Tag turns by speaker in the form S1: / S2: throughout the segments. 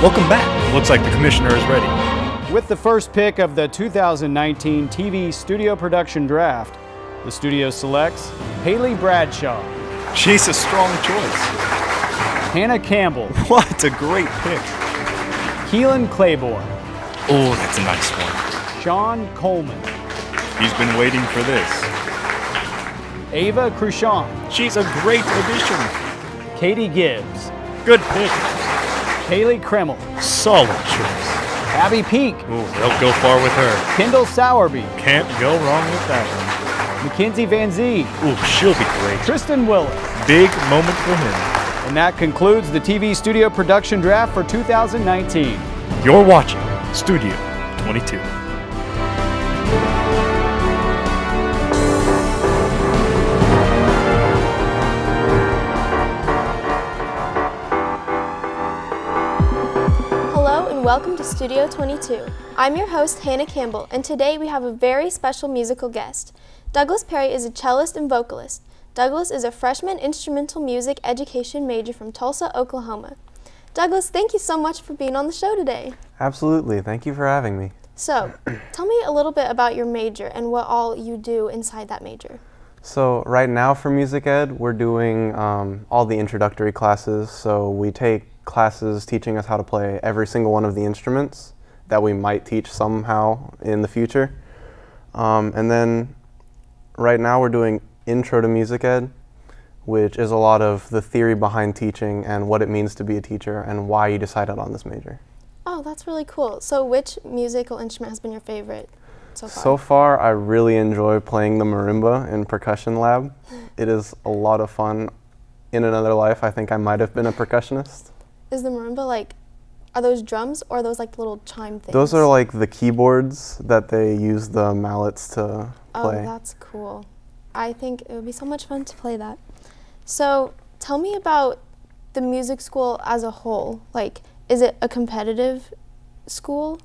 S1: Welcome back. Looks like the commissioner is ready.
S2: With the first pick of the 2019 TV Studio Production Draft, the studio selects Haley Bradshaw,
S1: She's a strong choice.
S2: Hannah Campbell,
S1: What a great pick.
S2: Keelan Claiborne,
S1: Oh, that's a nice one.
S2: Sean Coleman,
S1: He's been waiting for this.
S2: Ava Cruchon,
S1: She's a great addition.
S2: Katie Gibbs,
S1: Good pick.
S2: Haley Kremel,
S1: Solid choice.
S2: Abby Peak,
S1: Ooh, they'll go far with her.
S2: Kendall Sowerby,
S1: Can't go wrong with that
S2: Mackenzie Van Zee,
S1: one. Ooh, she'll be great.
S2: Tristan Willis.
S1: Big moment for him.
S2: And that concludes the TV Studio Production Draft for 2019.
S1: You're watching Studio 22.
S3: Hello and welcome to Studio 22. I'm your host, Hannah Campbell, and today we have a very special musical guest. Douglas Perry is a cellist and vocalist. Douglas is a freshman instrumental music education major from Tulsa, Oklahoma. Douglas, thank you so much for being on the show today.
S4: Absolutely. Thank you for having me.
S3: So, tell me a little bit about your major and what all you do inside that major.
S4: So right now for music ed, we're doing all the introductory classes. So we take classes teaching us how to play every single one of the instruments that we might teach somehow in the future. And then right now we're doing Intro to Music Ed, which is a lot of the theory behind teaching and what it means to be a teacher and why you decided on this major.
S3: Oh, that's really cool. So which musical instrument has been your favorite so far?
S4: So far, I really enjoy playing the marimba in percussion lab. It is a lot of fun. In another life, I think I might have been a percussionist.
S3: Is the marimba like, are those drums or are those like little chime things?
S4: Those are like the keyboards that they use the mallets to play.
S3: Oh, that's cool. I think it would be so much fun to play that. So tell me about the music school as a whole. Like, is it a competitive school?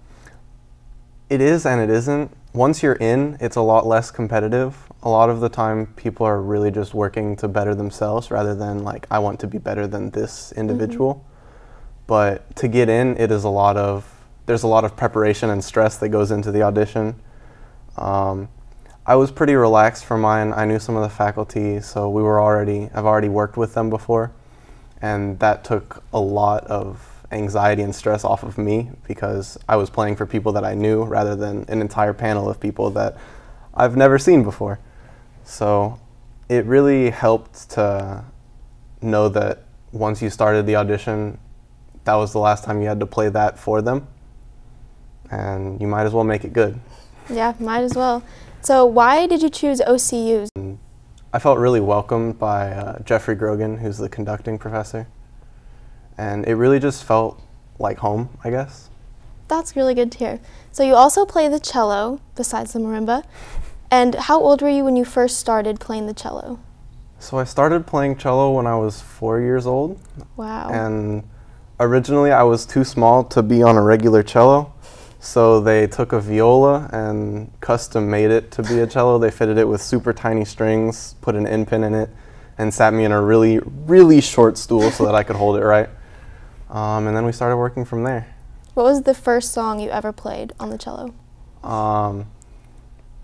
S4: It is and it isn't. Once you're in, it's a lot less competitive. A lot of the time, people are really just working to better themselves rather than like, I want to be better than this individual. But to get in, it is there's a lot of preparation and stress that goes into the audition. I was pretty relaxed for mine. I knew some of the faculty, so I've already worked with them before. And that took a lot of anxiety and stress off of me because I was playing for people that I knew rather than an entire panel of people that I've never seen before. So it really helped to know that once you started the audition, that was the last time you had to play that for them. And you might as well make it good.
S3: Yeah, might as well. So why did you choose OCUs?
S4: I felt really welcomed by Jeffrey Grogan, who's the conducting professor. And it really just felt like home, I guess.
S3: That's really good to hear. So you also play the cello, besides the marimba. And how old were you when you first started playing the cello?
S4: So I started playing cello when I was 4 years old.
S3: Wow.
S4: And originally I was too small to be on a regular cello. So they took a viola and custom made it to be a cello. They fitted it with super tiny strings, put an end pin in it, and sat me in a really, really short stool so that I could hold it right. And then we started working from there.
S3: What was the first song you ever played on the cello?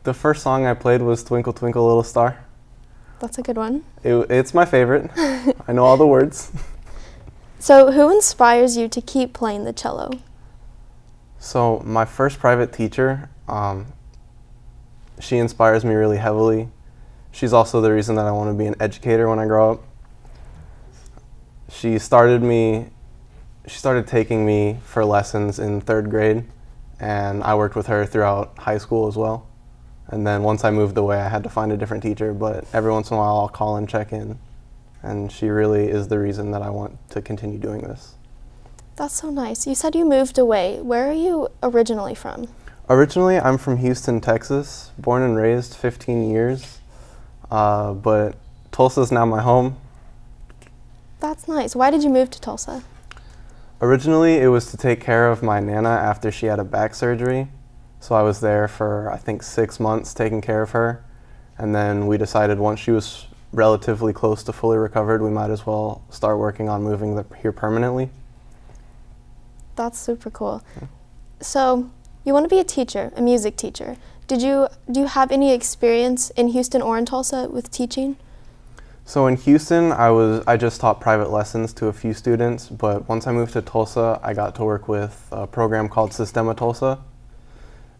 S4: The first song I played was Twinkle Twinkle Little Star.
S3: That's a good one.
S4: It's my favorite. I know all the words.
S3: So who inspires you to keep playing the cello?
S4: So my first private teacher, she inspires me really heavily. She's also the reason that I want to be an educator when I grow up. She started taking me for lessons in 3rd grade, and I worked with her throughout high school as well. And then once I moved away, I had to find a different teacher, but every once in a while I'll call and check in. And she really is the reason that I want to continue doing this.
S3: That's so nice. You said you moved away. Where are you originally from?
S4: Originally, I'm from Houston, Texas, born and raised 15 years, but Tulsa's now my home.
S3: That's nice. Why did you move to Tulsa?
S4: Originally, it was to take care of my Nana after she had a back surgery. So I was there for, I think, 6 months taking care of her. And then we decided once she was relatively close to fully recovered, we might as well start working on moving here permanently.
S3: That's super cool. So you want to be a teacher, a music teacher. Do you have any experience in Houston or in Tulsa with teaching?
S4: So in Houston, I just taught private lessons to a few students, but once I moved to Tulsa, I got to work with a program called Sistema Tulsa,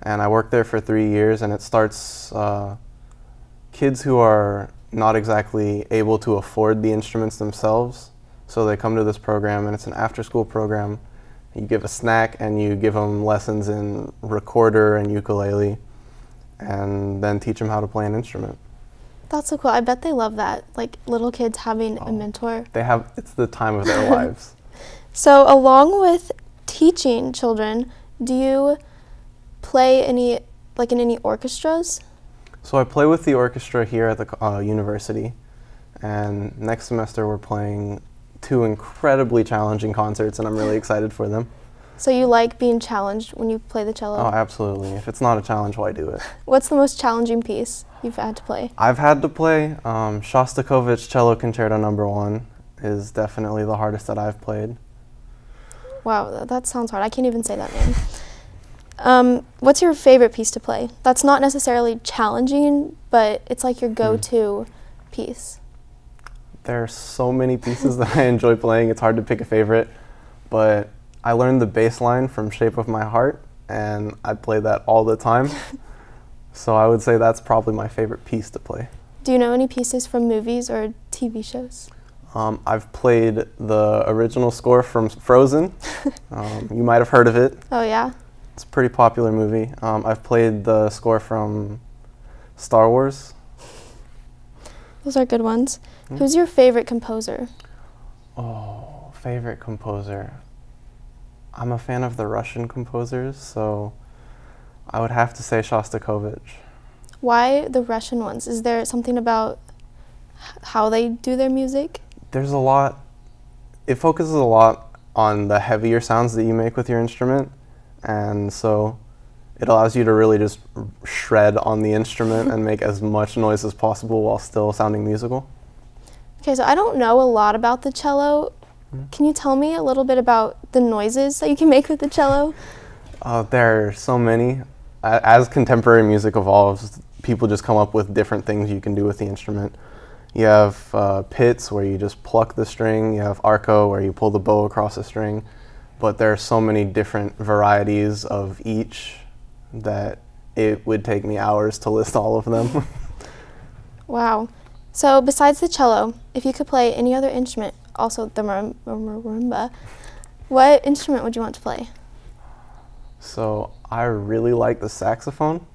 S4: and I worked there for 3 years, and it starts kids who are not exactly able to afford the instruments themselves, so they come to this program, and it's an after-school program. You give a snack, and you give them lessons in recorder and ukulele, and then teach them how to play an instrument.
S3: That's so cool. I bet they love that, like little kids having a mentor.
S4: It's the time of their lives.
S3: So along with teaching children, do you play in any orchestras?
S4: So I play with the orchestra here at the university, and next semester we're playing 2 incredibly challenging concerts, and I'm really excited for them.
S3: So you like being challenged when you play the cello?
S4: Oh, absolutely. If it's not a challenge, why do it?
S3: What's the most challenging piece you've had to play?
S4: I've had to play Shostakovich Cello Concerto No. 1 is definitely the hardest that I've played.
S3: Wow, that sounds hard. I can't even say that name. What's your favorite piece to play? That's not necessarily challenging, but it's like your go-to piece.
S4: There are so many pieces that I enjoy playing. It's hard to pick a favorite, but I learned the bass line from Shape of My Heart, and I play that all the time. So I would say that's probably my favorite piece to play.
S3: Do you know any pieces from movies or TV shows?
S4: I've played the original score from Frozen. You might have heard of it.
S3: Oh, yeah?
S4: It's a pretty popular movie. I've played the score from Star Wars.
S3: Those are good ones. Who's your favorite composer?
S4: Oh, favorite composer. I'm a fan of the Russian composers, so I would have to say Shostakovich.
S3: Why the Russian ones? Is there something about how they do their music?
S4: There's a lot. It focuses a lot on the heavier sounds that you make with your instrument, and so it allows you to really just shred on the instrument and make as much noise as possible while still sounding musical.
S3: Okay, so I don't know a lot about the cello. Can you tell me a little bit about the noises that you can make with the cello?
S4: There are so many. As contemporary music evolves, people just come up with different things you can do with the instrument. You have pits where you just pluck the string. You have arco where you pull the bow across a string. But there are so many different varieties of each that it would take me hours to list all of them.
S3: Wow. So besides the cello, if you could play any other instrument, also the marimba, what instrument would you want to play?
S4: So I really like the saxophone.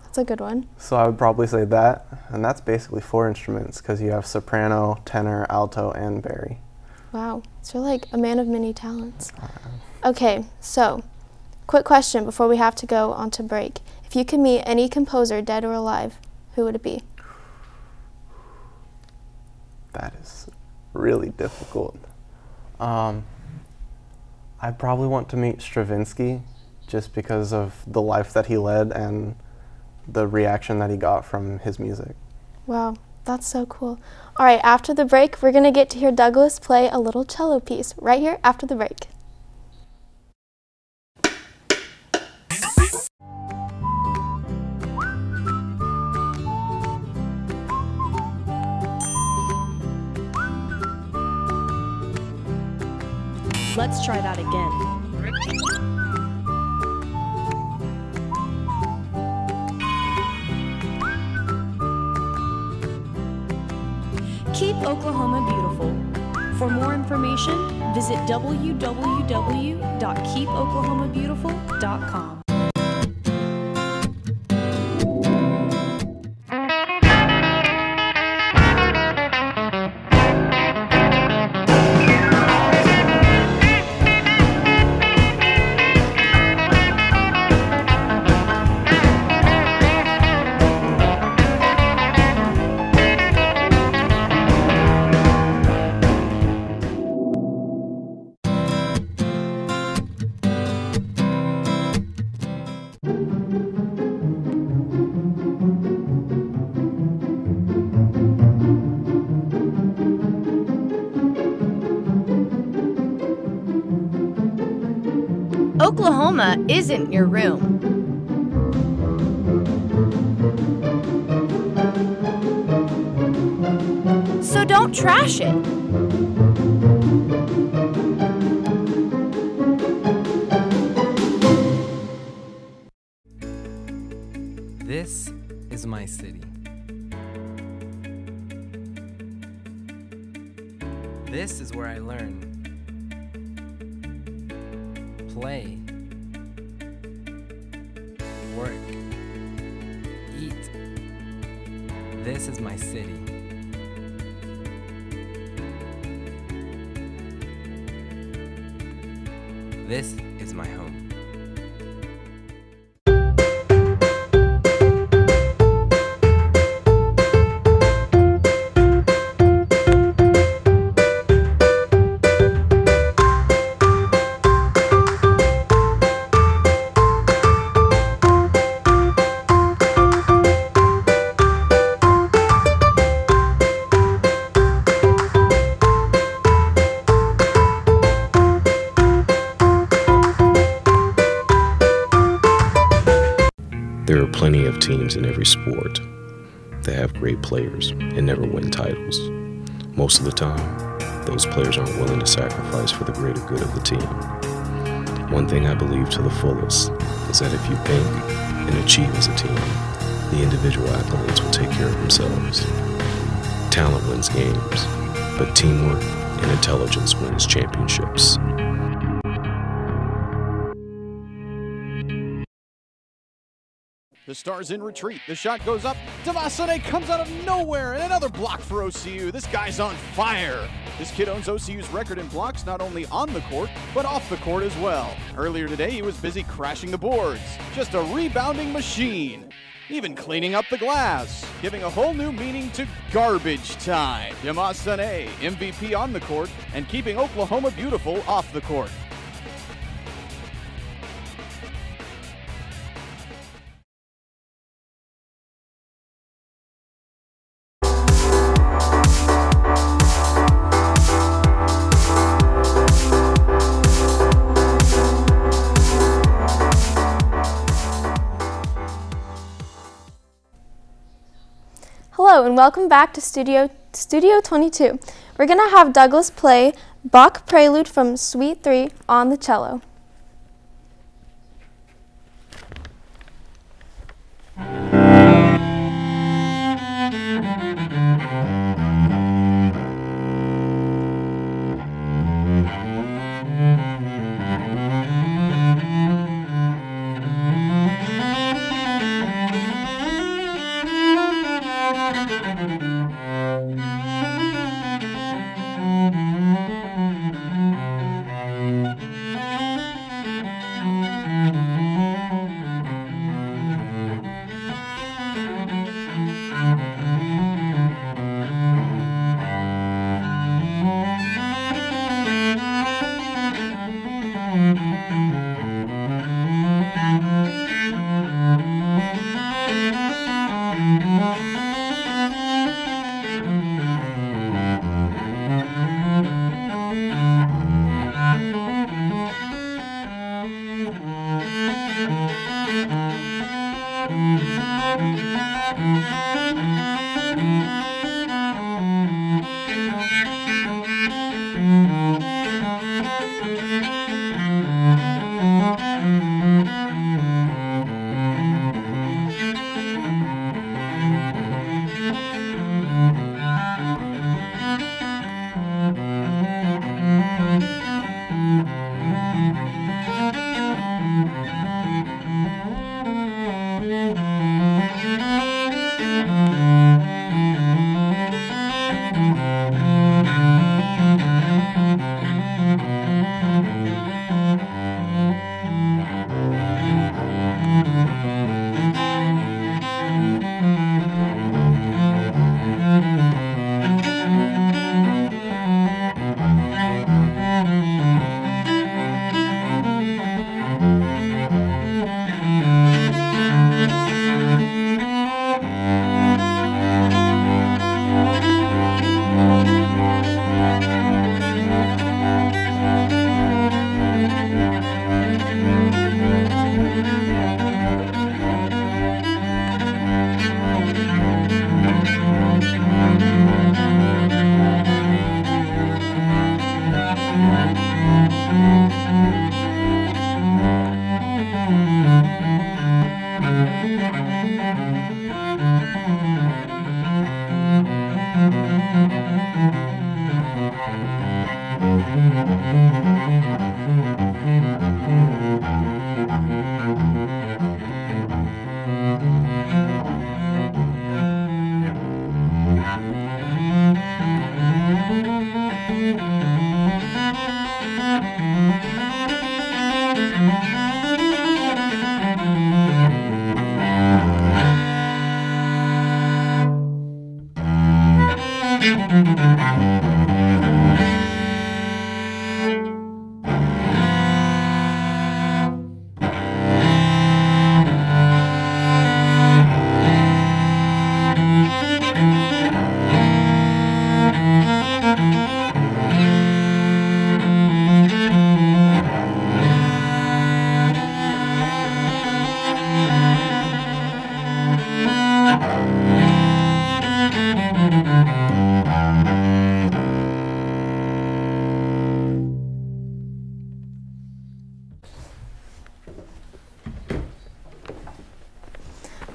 S3: That's a good one.
S4: So I would probably say that. And that's basically 4 instruments because you have soprano, tenor, alto, and bari.
S3: Wow. So you're like a man of many talents. Okay, so quick question before we have to go on to break. If you could meet any composer, dead or alive, who would it be?
S4: That is really difficult. I'd probably want to meet Stravinsky just because of the life that he led and the reaction that he got from his music.
S3: Wow, that's so cool. All right, after the break, we're going to get to hear Douglas play a little cello piece right here after the break.
S5: Let's try that again. Keep Oklahoma beautiful. For more information, visit www.keepoklahomabeautiful.com.
S6: Oklahoma isn't your room. So don't trash it.
S7: This is my city. This is where I learn, play, work, eat. This is my city. This is my home.
S8: There are plenty of teams in every sport that have great players and never win titles. Most of the time, those players aren't willing to sacrifice for the greater good of the team. One thing I believe to the fullest is that if you think and achieve as a team, the individual accolades will take care of themselves. Talent wins games, but teamwork and intelligence wins championships.
S2: The Stars in retreat. The shot goes up. Devasane comes out of nowhere, and another block for OCU. This guy's on fire. This kid owns OCU's record in blocks not only on the court, but off the court as well. Earlier today, he was busy crashing the boards. Just a rebounding machine. Even cleaning up the glass, giving a whole new meaning to garbage time. Devasane, MVP on the court, and keeping Oklahoma beautiful off the court.
S3: Hello and welcome back to Studio 22. We're going to have Douglas play Bach Prelude from Suite 3 on the cello.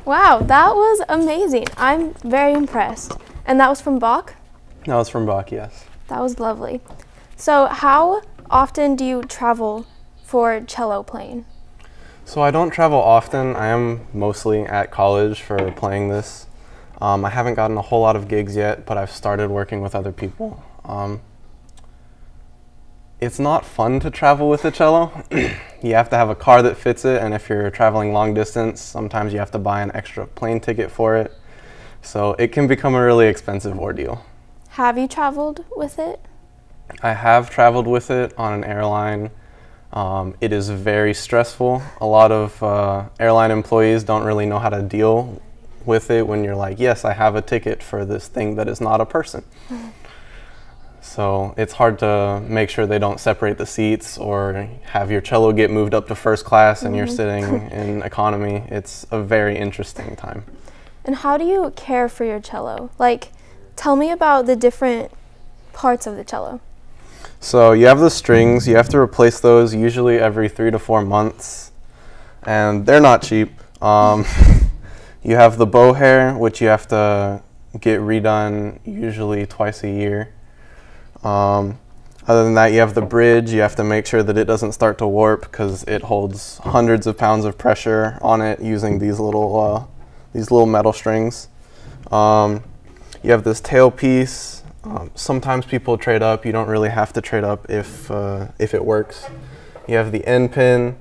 S3: Wow, that was amazing. I'm very impressed. And that was from Bach?
S4: That was from Bach, yes.
S3: That was lovely. So how often do you travel for cello playing?
S4: So I don't travel often. I am mostly at college for playing this. I haven't gotten a whole lot of gigs yet, but I've started working with other people. It's not fun to travel with a cello. You have to have a car that fits it, and if you're traveling long distance, sometimes you have to buy an extra plane ticket for it. So it can become a really expensive ordeal.
S3: Have you traveled with it?
S4: I have traveled with it on an airline. It is very stressful. A lot of airline employees don't really know how to deal with it when you're like, yes, I have a ticket for this thing that is not a person. So it's hard to make sure they don't separate the seats or have your cello get moved up to first class and you're sitting in economy. It's a very interesting time.
S3: And how do you care for your cello? Like, tell me about the different parts of the cello.
S4: So you have the strings. You have to replace those usually every 3 to 4 months, and they're not cheap. You have the bow hair, which you have to get redone usually twice a year. Other than that, you have the bridge. You have to make sure that it doesn't start to warp because it holds hundreds of pounds of pressure on it using these little metal strings. You have this tailpiece. Sometimes people trade up. You don't really have to trade up if it works. You have the end pin.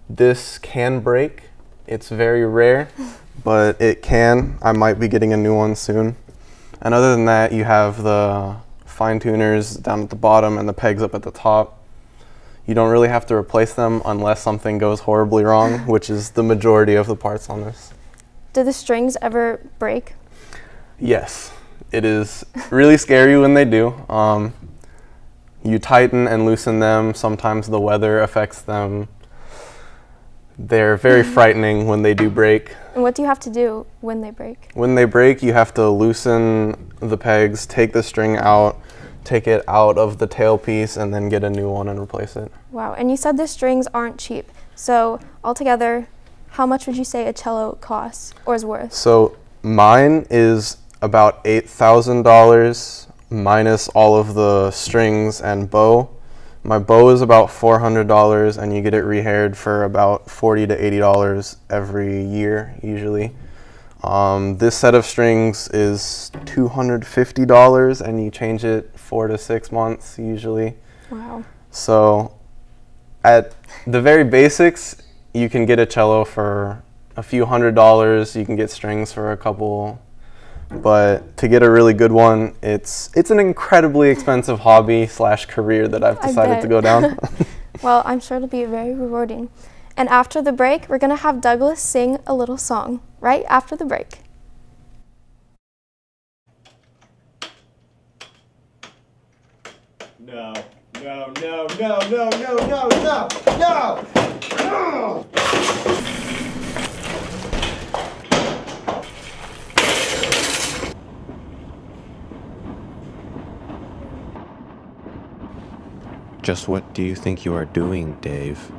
S4: This can break. It's very rare, but it can. I might be getting a new one soon. And other than that, you have the fine tuners down at the bottom and the pegs up at the top. You don't really have to replace them unless something goes horribly wrong, which is the majority of the parts on this.
S3: Do the strings ever break?
S4: Yes, it is really scary when they do. You tighten and loosen them. Sometimes the weather affects them. They're very frightening when they do break.
S3: And what do you have to do when they break?
S4: When they break, you have to loosen the pegs, take the string out, take it out of the tailpiece, and then get a new one and replace it.
S3: Wow, and you said the strings aren't cheap. So altogether, how much would you say a cello costs or is worth?
S4: So mine is about $8,000 minus all of the strings and bow. My bow is about $400 and you get it rehaired for about $40 to $80 every year usually. This set of strings is $250 and you change it 4 to 6 months usually.
S3: Wow.
S4: So at the very basics, you can get a cello for a few $100s. You can get strings for a couple. But to get a really good one, it's an incredibly expensive hobby / career that I've decided to go down.
S3: Well, I'm sure it'll be very rewarding. And after the break, we're going to have Douglas sing a little song right after the break.
S2: No, no, no, no, no, no, no, no, no! No!
S9: Just what do you think you are doing, Dave?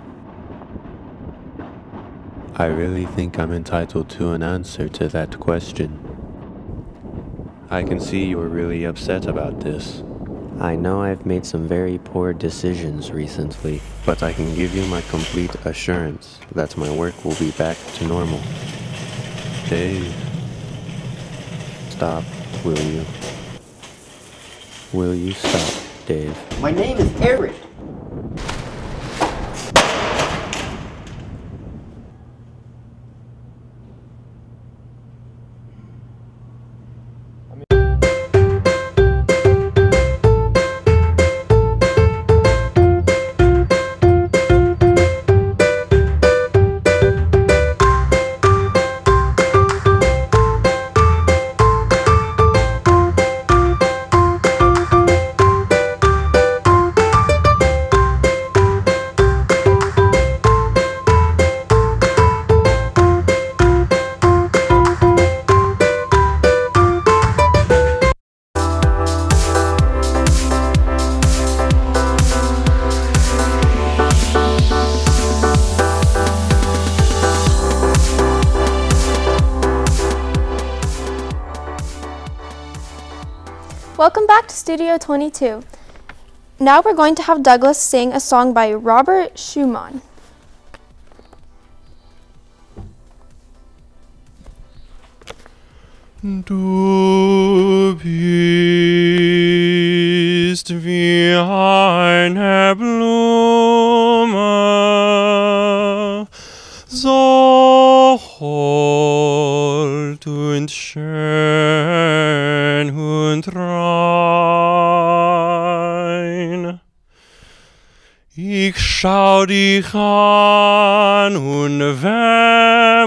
S9: I really think I'm entitled to an answer to that question. I can see you're really upset about this. I know I've made some very poor decisions recently, but I can give you my complete assurance that my work will be back to normal. Dave, stop, will you? Will you stop, Dave?
S10: My name is Eric.
S3: Welcome back to Studio 22. Now we're going to have Douglas sing a song by Robert Schumann.
S10: Du bist wie eine Blume, so hold und schön und rein. Ich schau dich an und Wehmut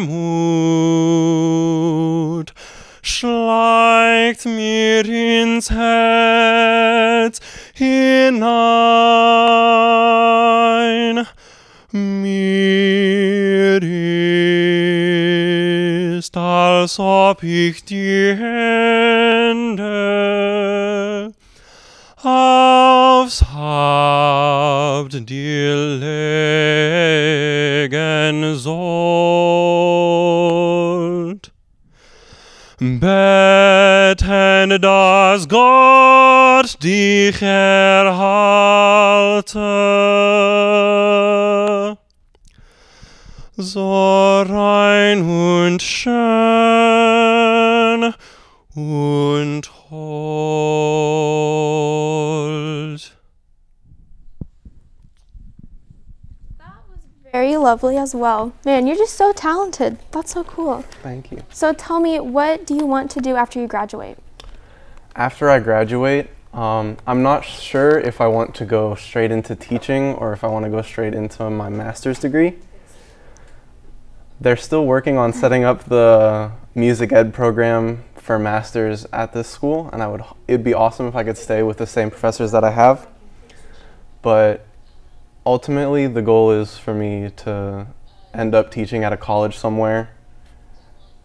S10: schleicht mir ins Herz hinein. Mir ist, als ob ich die Hände aufs Haupt dir legen sollt. Beten, dass Gott dich erhalte, so rein und schön und hold.
S3: Very lovely as well. Man, you're just so talented. That's so cool.
S4: Thank you.
S3: So tell me, what do you want to do after you graduate?
S4: After I graduate, I'm not sure if I want to go straight into teaching or if I want to go straight into my master's degree. They're still working on setting up the music ed program for masters at this school, and it'd be awesome if I could stay with the same professors that I have. But ultimately, the goal is for me to end up teaching at a college somewhere,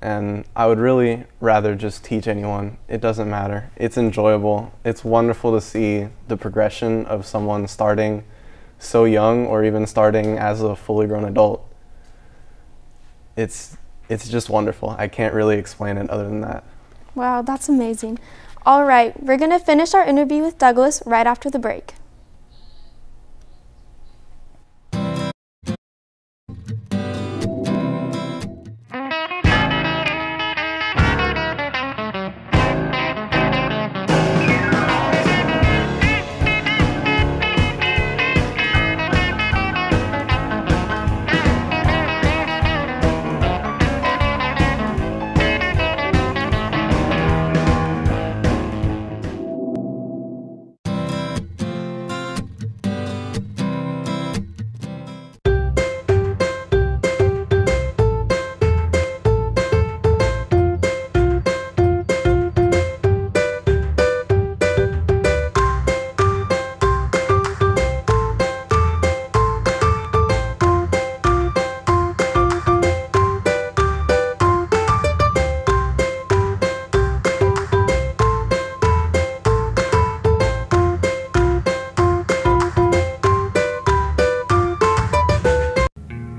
S4: and I would really rather just teach anyone. It doesn't matter. It's enjoyable. It's wonderful to see the progression of someone starting so young or even starting as a fully grown adult. It's just wonderful. I can't really explain it other than that.
S3: Wow, that's amazing. All right, we're going to finish our interview with Douglas right after the break.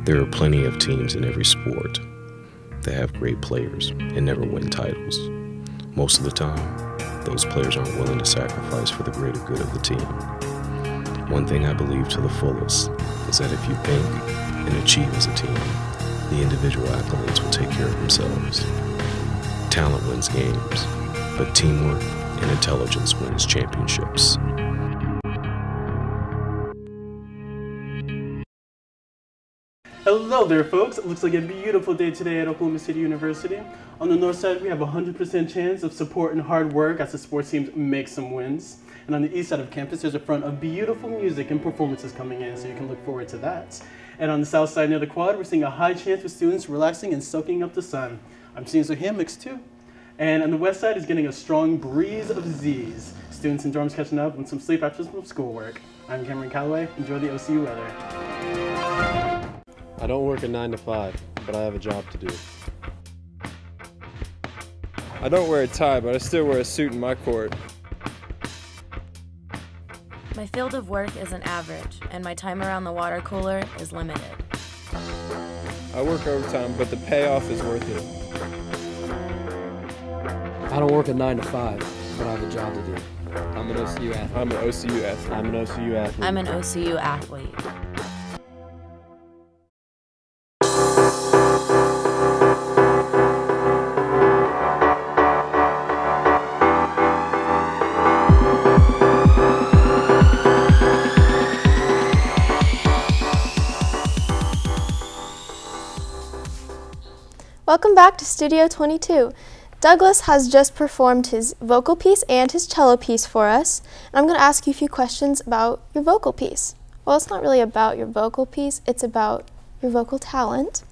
S8: There are plenty of teams in every sport that have great players and never win titles. Most of the time, those players aren't willing to sacrifice for the greater good of the team. One thing I believe to the fullest is that if you think and achieve as a team, the individual accolades will take care of themselves. Talent wins games, but teamwork and intelligence wins championships.
S11: Hello there, folks. It looks like a beautiful day today at Oklahoma City University. On the north side, we have a 100% chance of support and hard work as the sports teams make some wins. And on the east side of campus, there's a front of beautiful music and performances coming in, so you can look forward to that. And on the south side near the quad, we're seeing a high chance of students relaxing and soaking up the sun. I'm seeing some hammocks too. And on the west side is getting a strong breeze of Z's. Students in dorms catching up on some sleep after some schoolwork. I'm Cameron Calloway. Enjoy the OCU weather.
S12: I don't work a 9 to 5, but I have a job to do.
S13: I don't wear a tie, but I still wear a suit in my court.
S14: My field of work is an average, and my time around the water cooler is limited.
S13: I work overtime, but the payoff is worth it.
S15: I don't work a 9 to 5, but I have a job to do.
S12: I'm an OCU athlete.
S13: I'm an OCU athlete.
S12: I'm an OCU athlete.
S14: I'm an OCU athlete.
S3: Welcome back to Studio 22. Douglas has just performed his vocal piece and his cello piece for us. And I'm going to ask you a few questions about your vocal piece. Well, it's not really about your vocal piece, it's about your vocal talent.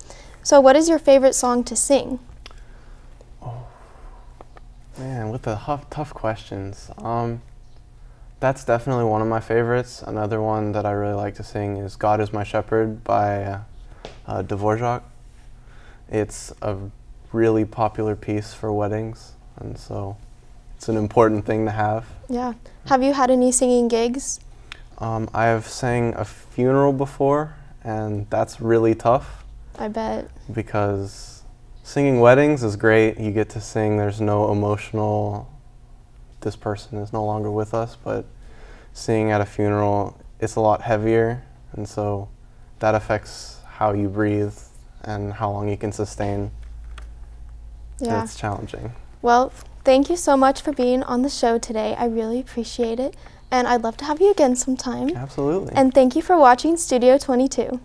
S3: So what is your favorite song to sing?
S4: Oh, man, with the tough questions. That's definitely one of my favorites. Another one that I really like to sing is God is My Shepherd by Dvorak. It's a really popular piece for weddings, and so it's an important thing to have.
S3: Yeah. Have you had any singing gigs?
S4: I have sang a funeral before, and that's really tough.
S3: I bet.
S4: Because singing weddings is great. You get to sing, there's no emotional, this person is no longer with us, but singing at a funeral, it's a lot heavier, and so that affects how you breathe and how long you can sustain.
S3: Yeah.
S4: It's challenging.
S3: Well, thank you so much for being on the show today. I really appreciate it, and I'd love to have you again sometime.
S4: Absolutely.
S3: And thank you for watching Studio 22.